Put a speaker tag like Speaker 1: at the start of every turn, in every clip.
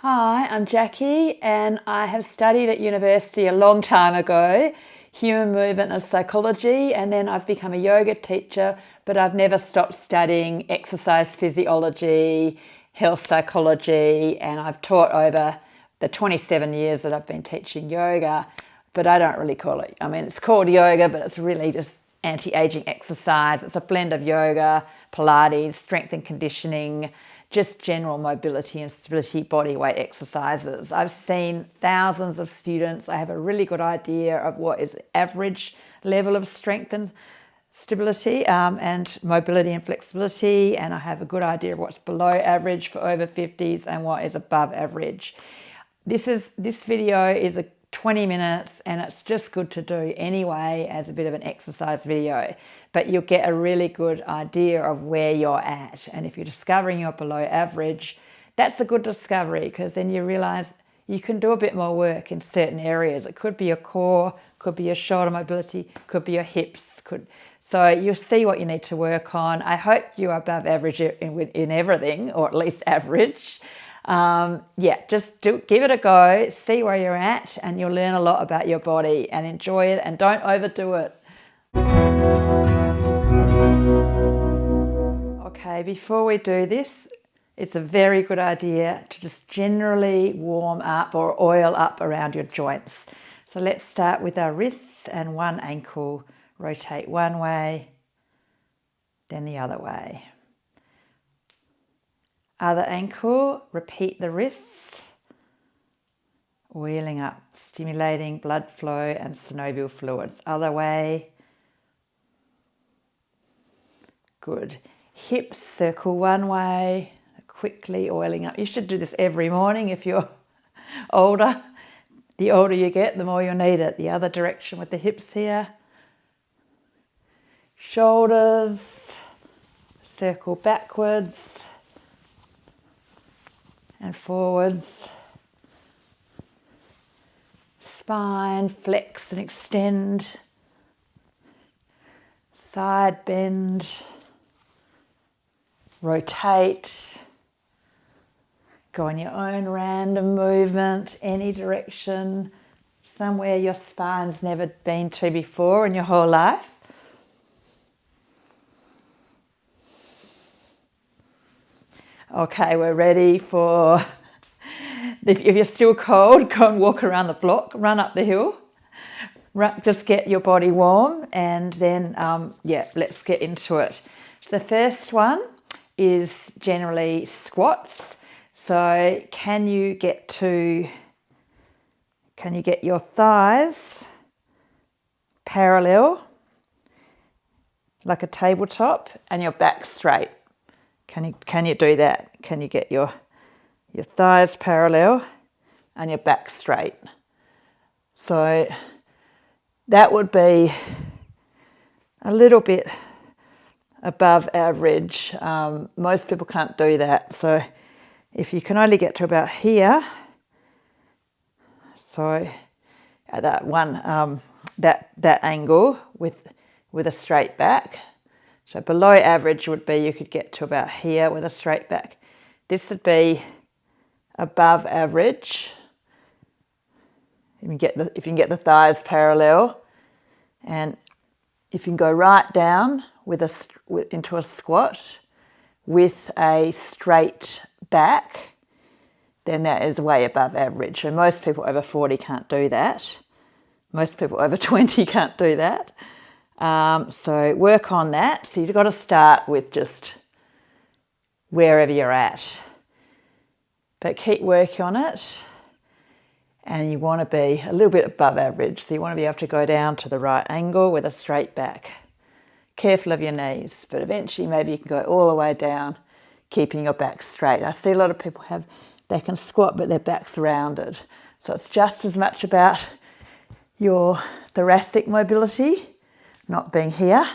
Speaker 1: Hi, I'm Jackie and I have studied at university a long time ago, human movement and psychology, and then I've become a yoga teacher, but I've never stopped studying exercise physiology, health psychology, and I've taught over the 27 years that I've been teaching yoga, but I don't really call it, it's called yoga, but it's really just anti-aging exercise. It's a blend of yoga, Pilates, strength and conditioning, just general mobility and stability body weight exercises. I've seen thousands of students. I have a really good idea of what is average level of strength and stability and mobility and flexibility, and I have a good idea of what's below average for over 50s and what is above average. This video is 20 minutes and it's just good to do anyway as a bit of an exercise video, but you'll get a really good idea of where you're at. And if you're discovering you're below average, that's a good discovery, because then you realize you can do a bit more work in certain areas. It could be your core, could be your shoulder mobility, could be your hips. So you'll see what you need to work on. I hope you're above average in everything, or at least average. Just give it a go, see where you're at, and you'll learn a lot about your body and enjoy it, and don't overdo it. Okay, before we do this, it's a very good idea to just generally warm up or oil up around your joints. So let's start with our wrists and one ankle. Rotate one way, then the other way. Other ankle, repeat the wrists, oiling up, stimulating blood flow and synovial fluids. Other way. Good. Hips, circle one way, quickly oiling up. You should do this every morning if you're older. The older you get, the more you'll need it. The other direction with the hips here. Shoulders, circle backwards and forwards. Spine, flex and extend. Side bend. Rotate. Go on your own random movement, any direction, somewhere your spine's never been to before in your whole life. Okay, we're ready for, if you're still cold, go and walk around the block, run up the hill, just get your body warm, and then, let's get into it. So the first one is generally squats. So can you get your thighs parallel, like a tabletop, and your back straight? Can you do that? Can you get your thighs parallel and your back straight? So that would be a little bit above average. Most people can't do that. So if you can only get to about here, so at that one, that angle with a straight back. So below average would be you could get to about here with a straight back. This would be above average. If you can get the thighs parallel, and if you can go right down into a squat with a straight back, then that is way above average. And most people over 40 can't do that. Most people over 20 can't do that. So work on that. So you've got to start with just wherever you're at. But keep working on it. And you want to be a little bit above average. So you want to be able to go down to the right angle with a straight back. Careful of your knees, but eventually maybe you can go all the way down, keeping your back straight. I see a lot of people they can squat, but their back's rounded. So it's just as much about your thoracic mobility, not being here,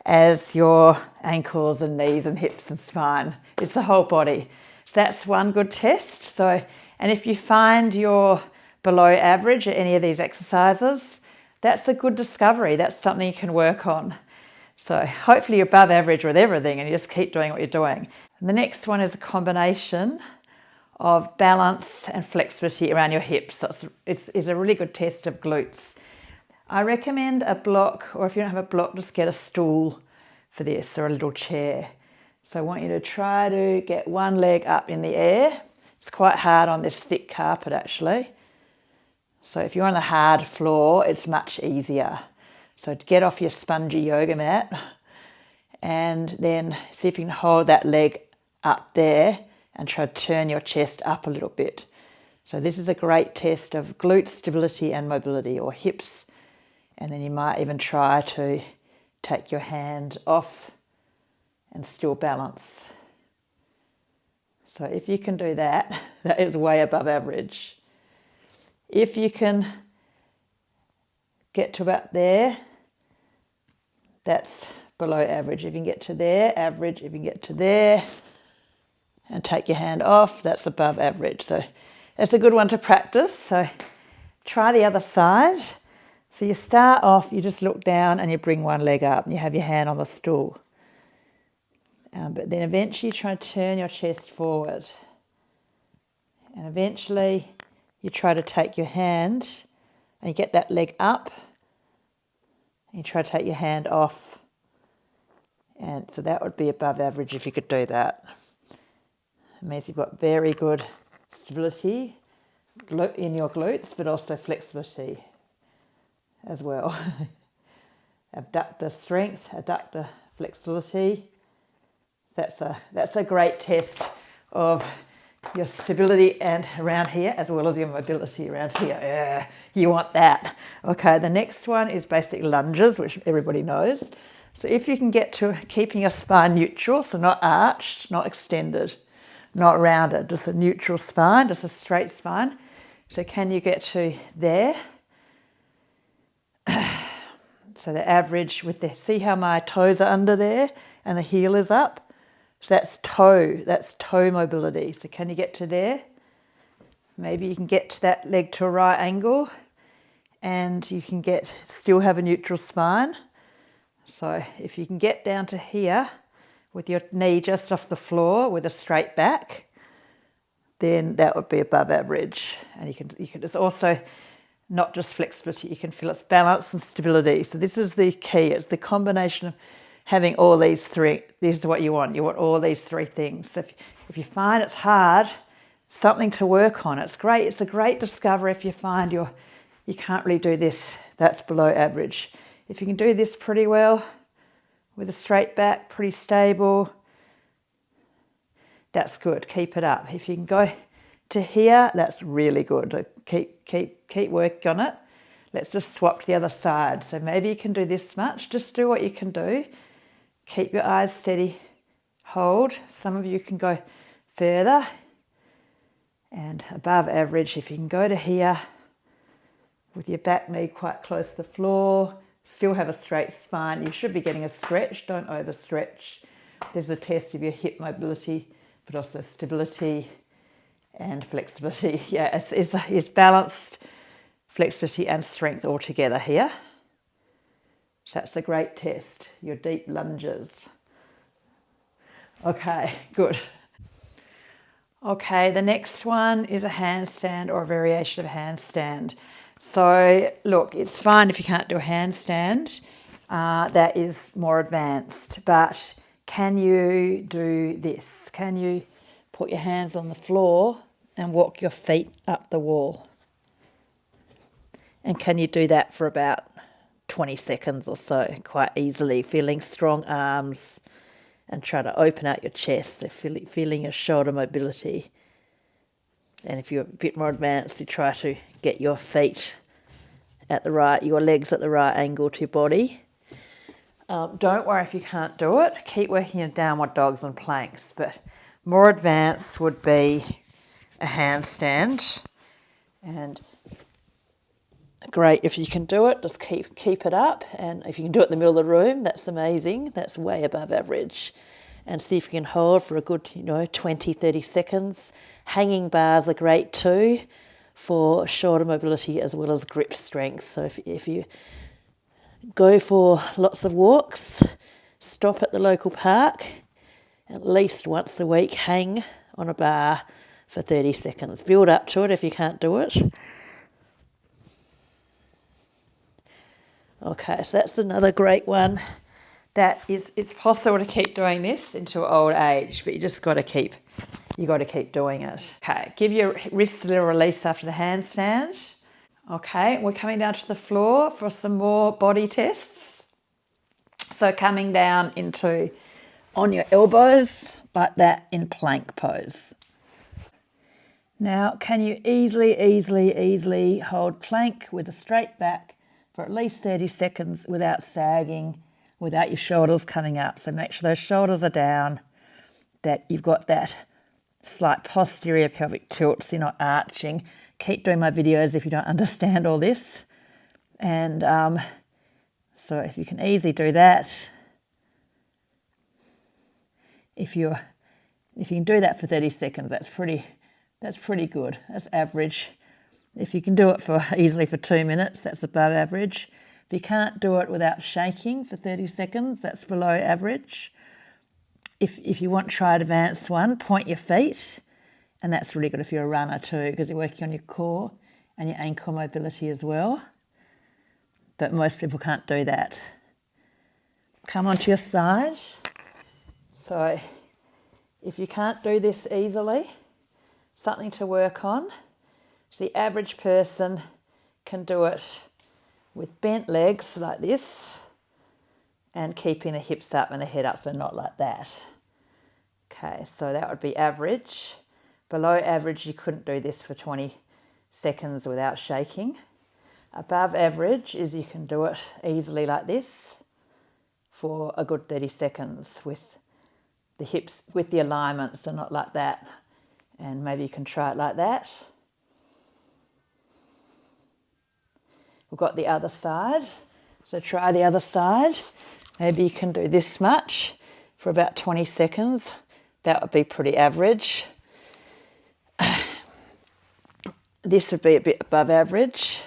Speaker 1: as your ankles and knees and hips and spine. It's the whole body. So that's one good test. And if you find you're below average at any of these exercises, that's a good discovery. That's something you can work on. So hopefully you're above average with everything and you just keep doing what you're doing. And the next one is a combination of balance and flexibility around your hips. So it's a really good test of glutes. I recommend a block, or if you don't have a block, just get a stool for this or a little chair. So I want you to try to get one leg up in the air. It's quite hard on this thick carpet actually. So if you're on the hard floor, it's much easier. So get off your spongy yoga mat and then see if you can hold that leg up there and try to turn your chest up a little bit. So this is a great test of glute stability and mobility, or hips. And then you might even try to take your hand off and still balance. So if you can do that, that is way above average. If you can get to about there, that's below average. If you can get to there, average. If you can get to there and take your hand off, that's above average. So that's a good one to practice. So try the other side. So you start off, you just look down and you bring one leg up and you have your hand on the stool. But then eventually you try to turn your chest forward. And eventually you try to take your hand and you get that leg up and you try to take your hand off. And so that would be above average if you could do that. It means you've got very good stability in your glutes, but also flexibility as well. Abductor strength, adductor flexibility. That's a great test of your stability and around here, as well as your mobility around here. Yeah, you want that. Okay, the next one is basic lunges, which everybody knows. So if you can get to keeping your spine neutral, so not arched, not extended, not rounded, just a neutral spine, just a straight spine. So can you get to there? So the average with the, see how my toes are under there and the heel is up? So that's toe mobility. So can you get to there? Maybe you can get to that leg to a right angle and you can still have a neutral spine. So if you can get down to here with your knee just off the floor with a straight back, then that would be above average. And you can just also, not just flexibility, you can feel its balance and stability. So this is the key. It's the combination of having all these three. This is what you want. You want all these three things. So if you find it's hard, something to work on. It's great. It's a great discovery if you find you can't really do this. That's below average. If you can do this pretty well with a straight back, pretty stable, that's good. Keep it up. If you can go to here, that's really good. Keep working on it. Let's just swap to the other side. So maybe you can do this much. Just do what you can do. Keep your eyes steady. Hold. Some of you can go further. And above average, if you can go to here with your back knee quite close to the floor, still have a straight spine. You should be getting a stretch. Don't overstretch. There's a test of your hip mobility, but also stability and flexibility. Yeah, it's balanced flexibility and strength all together here. So that's a great test, your deep lunges. Okay, good. Okay, the next one is a handstand or a variation of handstand. So look, it's fine if you can't do a handstand. That is more advanced, but can you do this? Can you put your hands on the floor and walk your feet up the wall? And can you do that for about 20 seconds or so, quite easily, feeling strong arms and try to open out your chest, so feeling your shoulder mobility. And if you're a bit more advanced, you try to get your feet your legs at the right angle to your body. Don't worry if you can't do it. Keep working in downward dogs and planks, but more advanced would be a handstand. And great if you can do it, just keep it up. And if you can do it in the middle of the room, that's amazing. That's way above average. And see if you can hold for a good 20, 30 seconds. Hanging bars are great too for shoulder mobility as well as grip strength. So if you go for lots of walks, stop at the local park, at least once a week, hang on a bar for 30 seconds. Build up to it if you can't do it. Okay, so that's another great one. It's possible to keep doing this into old age, but you got to keep doing it. Okay, give your wrists a little release after the handstand. Okay, we're coming down to the floor for some more body tests. So coming down on your elbows like that in plank pose. Now, can you easily hold plank with a straight back for at least 30 seconds without sagging, without your shoulders coming up? So make sure those shoulders are down, that you've got that slight posterior pelvic tilt so you're not arching. Keep doing my videos if you don't understand all this. And so if you can easily do that, if you can do that for 30 seconds, that's pretty good. That's average. If you can do it easily for 2 minutes, that's above average. If you can't do it without shaking for 30 seconds, that's below average. If you want to try an advanced one, point your feet, and that's really good if you're a runner too, because you're working on your core and your ankle mobility as well. But most people can't do that. Come onto your side. So if you can't do this easily, something to work on. So the average person can do it with bent legs like this and keeping the hips up and the head up, so not like that. Okay, so that would be average. Below average, you couldn't do this for 20 seconds without shaking. Above average is you can do it easily like this for a good 30 seconds with the hips, with the alignment, so not like that. And maybe you can try it like that. We've got the other side. So try the other side. Maybe you can do this much for about 20 seconds. That would be pretty average. This would be a bit above average.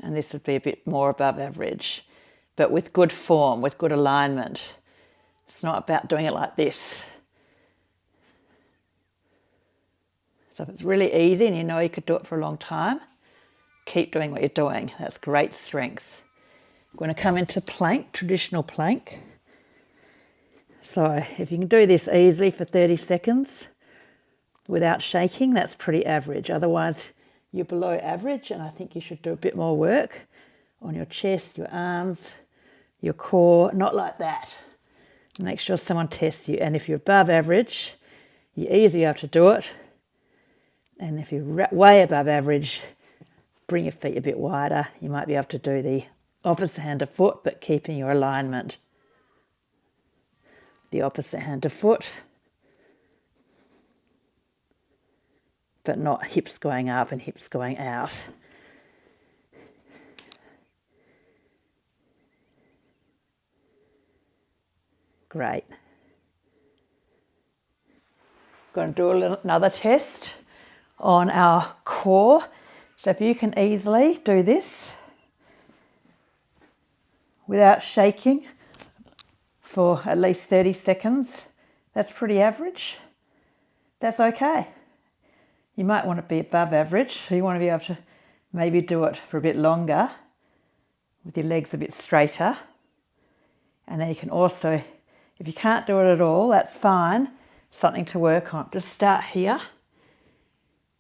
Speaker 1: And this would be a bit more above average. But with good form, with good alignment. It's not about doing it like this. So if it's really easy and you know you could do it for a long time, keep doing what you're doing. That's great strength. We're going to come into plank, traditional plank. So if you can do this easily for 30 seconds without shaking, that's pretty average. Otherwise, you're below average, and I think you should do a bit more work on your chest, your arms, your core, not like that. Make sure someone tests you. And if you're above average, you're easy able to do it. And if you're way above average, bring your feet a bit wider. You might be able to do the opposite hand to foot, but keeping your alignment. The opposite hand to foot, but not hips going up and hips going out. Great. Going to do another test on our core. So if you can easily do this without shaking for at least 30 seconds, that's pretty average. That's okay. You might want to be above average, so you want to be able to maybe do it for a bit longer with your legs a bit straighter. And then you can also, if you can't do it at all, that's fine. Something to work on. Just start here,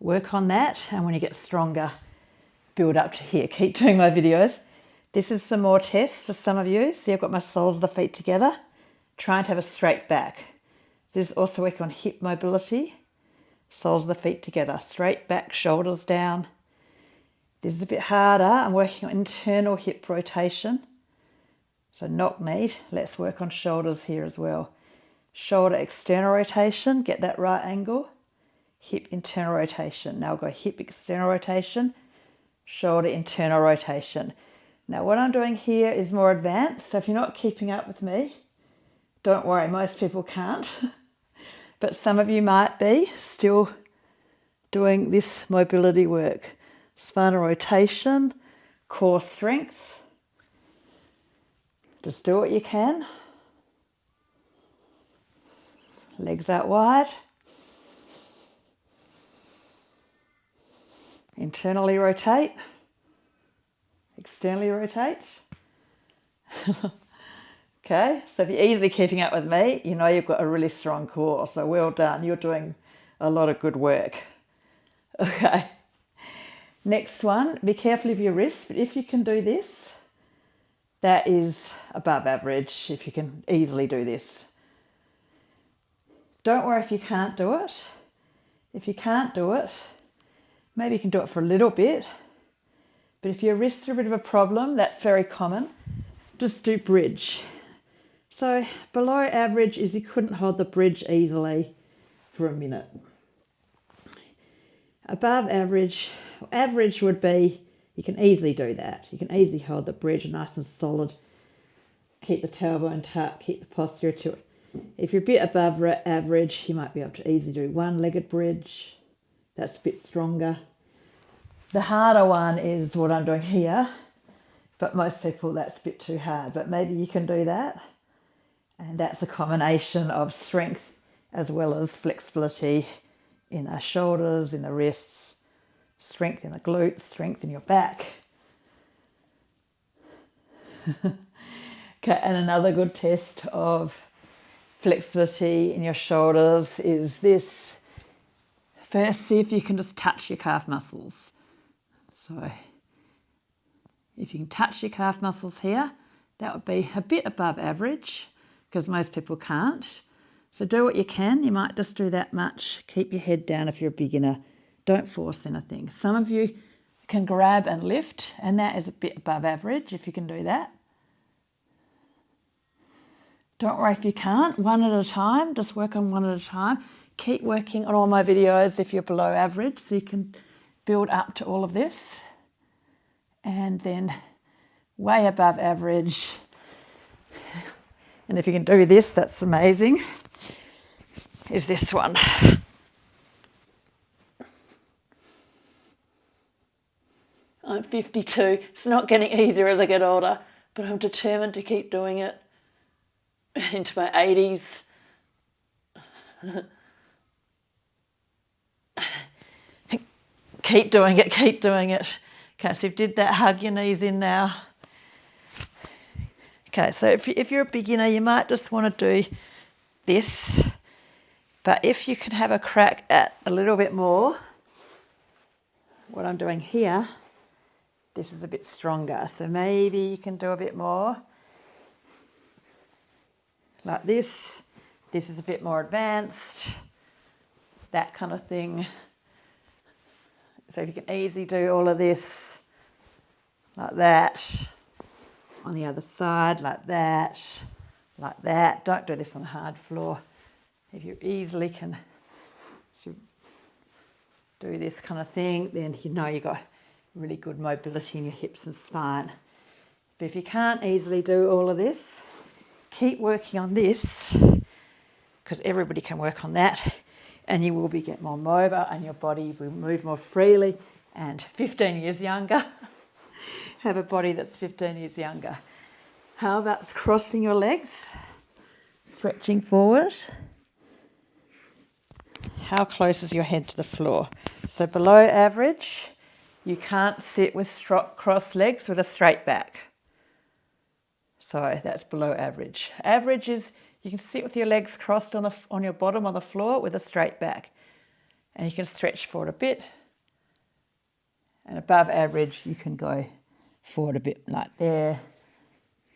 Speaker 1: work on that, and when you get stronger, build up to here. Keep doing my videos. This is some more tests for some of you. See, I've got my soles of the feet together, trying to have a straight back. This is also working on hip mobility. Soles of the feet together, straight back, shoulders down. This is a bit harder. I'm working on internal hip rotation. So knock knee. Let's work on shoulders here as well. Shoulder external rotation, get that right angle. Hip internal rotation. Now I'll go hip external rotation, shoulder internal rotation. Now what I'm doing here is more advanced, so if you're not keeping up with me, don't worry, most people can't. But some of you might be still doing this mobility work. Spinal rotation, core strength. Just do what you can. Legs out wide. Internally rotate. Externally rotate. Okay, so if you're easily keeping up with me, you know you've got a really strong core. So well done. You're doing a lot of good work. Okay. Next one, be careful of your wrist, but if you can do this, that is above average if you can easily do this. Don't worry if you can't do it. If you can't do it, maybe you can do it for a little bit, but if your wrists are a bit of a problem, that's very common, just do bridge. So below average is you couldn't hold the bridge easily for a minute. Above average, average would be you can easily do that. You can easily hold the bridge nice and solid. Keep the tailbone tucked, keep the posture to it. If you're a bit above average, you might be able to easily do one-legged bridge. That's a bit stronger. The harder one is what I'm doing here, but most people that's a bit too hard, but maybe you can do that. And that's a combination of strength as well as flexibility in the shoulders, in the wrists, strength in the glutes, strength in your back. Okay, and another good test of flexibility in your shoulders is this. First, see if you can just touch your calf muscles. So if you can touch your calf muscles here, that would be a bit above average because most people can't. So do what you can. You might just do that much. Keep your head down if you're a beginner. Don't force anything. Some of you can grab and lift, and that is a bit above average if you can do that. Don't worry if you can't. One at a time. Just work on one at a time. Keep working on all my videos if you're below average, so you can build up to all of this. And then way above average. And if you can do this, that's amazing, is this one. I'm 52. It's not getting easier as I get older, but I'm determined to keep doing it into my 80s. Keep doing it, keep doing it. Okay, so you've did that, hug your knees in now. Okay, so if you're a beginner, you might just want to do this. But if you can have a crack at a little bit more, what I'm doing here, this is a bit stronger. So maybe you can do a bit more. Like this. This is a bit more advanced. That kind of thing. So if you can easily do all of this, like that. On the other side, like that, like that. Don't do this on a hard floor. If you easily can do this kind of thing, then you know you've got really good mobility in your hips and spine. But if you can't easily do all of this, keep working on this, because everybody can work on that, and you will get more mobile and your body will move more freely and 15 years younger. Have a body that's 15 years younger. How about crossing your legs, stretching forward? How close is your head to the floor? So below average, you can't sit with crossed legs with a straight back. So that's below average. Average is you can sit with your legs crossed on your bottom on the floor with a straight back. And you can stretch forward a bit. And above average, you can go forward a bit like there.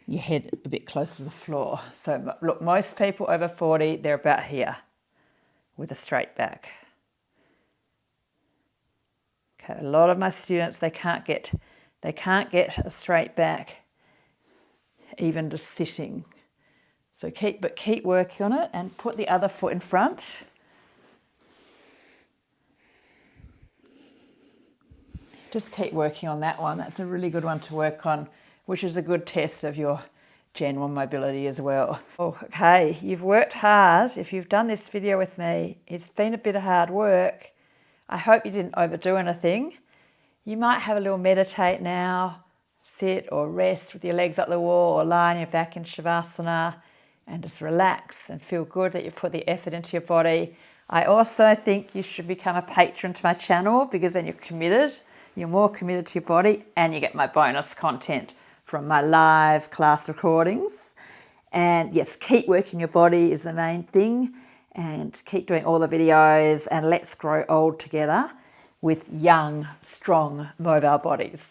Speaker 1: Your head a bit closer to the floor. So look, most people over 40, they're about here with a straight back. Okay, a lot of my students, they can't get a straight back even just sitting. So keep working on it and put the other foot in front. Just keep working on that one. That's a really good one to work on, which is a good test of your general mobility as well. Okay, you've worked hard. If you've done this video with me, it's been a bit of hard work. I hope you didn't overdo anything. You might have a little meditate now, sit or rest with your legs up the wall or lie on your back in Shavasana and just relax and feel good that you put the effort into your body. I also think you should become a patron to my channel because then you're committed you're more committed to your body, and you get my bonus content from my live class recordings. And yes, keep working your body is the main thing, and keep doing all the videos, and let's grow old together with young, strong, mobile bodies.